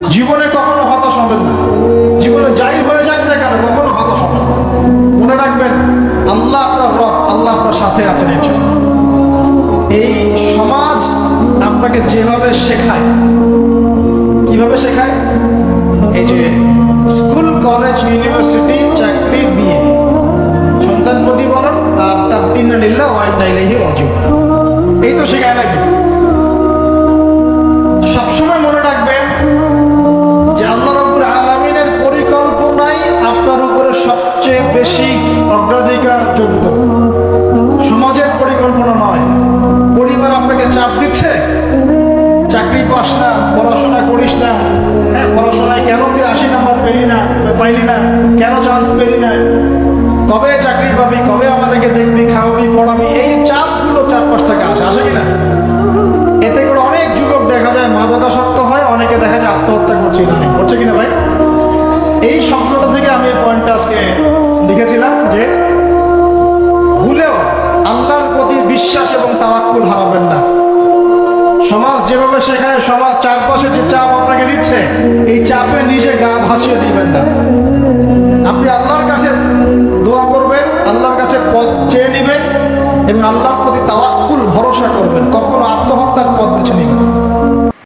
জীবনে কখনো হতাশ হবেন না। জীবনে যাই হয়ে যাক না কেন কখনো হতাশ হবেন না। মনে রাখবেন আল্লাহ আপনার রব, আল্লাহ আপনার সাথে আছেন ইনশাআল্লাহ। এই সমাজ আপনাকে যেভাবে শেখায়, কিভাবে শেখায়, এই যে স্কুল, কলেজ, ইউনিভার্সিটি, চাকরি, বিয়ে, সন্তান প্রতিপালন আর তার ইন্না লিল্লাহি ওয়া ইন্না ইলাইহি রাজিউন, এই তো শেখায় নাকি? সবসময় মনে রাখবেন যে আল্লাহ রাব্বুল আলামিনের পরিকল্পনাই আপনার উপরে সবচেয়ে বেশি অগ্রাধিকার যোগ্য। সমাজের পরিকল্পনা নয়। পরিবার আপনাকে চাপ দিচ্ছে, চাকরি পাস না, পড়াশোনা করিস না, পড়াশোনায় কেন তুই 80 নাম্বার পাইলি না, কেন চান্স পেলি না, কবে চাকরি পাবি, কবে আমাদেরকে দেখবি, খাওয়াবি, পড়াবি, এই চাপগুলো চারপাশ থেকে আসে কিনা? এতে করে অনেক যুবক দেখা যায় মাদকাসক্ত হয়, অনেকে দেখা যায় আত্মহত্যা করছে কিনা ভাই? এই স্বপ্নটা থেকে আমি এই পয়েন্টটা আজকে লিখেছিলাম যে ভুলেও আল্লাহর প্রতি বিশ্বাস এবং তাওয়াক্কুল হারাবেন না। সমাজ যেভাবে শেখায়, সমাজ চারপাশে যে চাপ আপনাকে দিচ্ছে, এই চাপে নিজে গা ভাসিয়ে দিবেন না। আপনি আল্লাহর কাছে দোয়া করবেন, আল্লাহর কাছে পথ চেয়ে নেবেন এবং আল্লাহর প্রতি তাওয়াক্কুল ভরসা করবেন। কখনো আত্মহত্যার পথ বেছে নেবেন।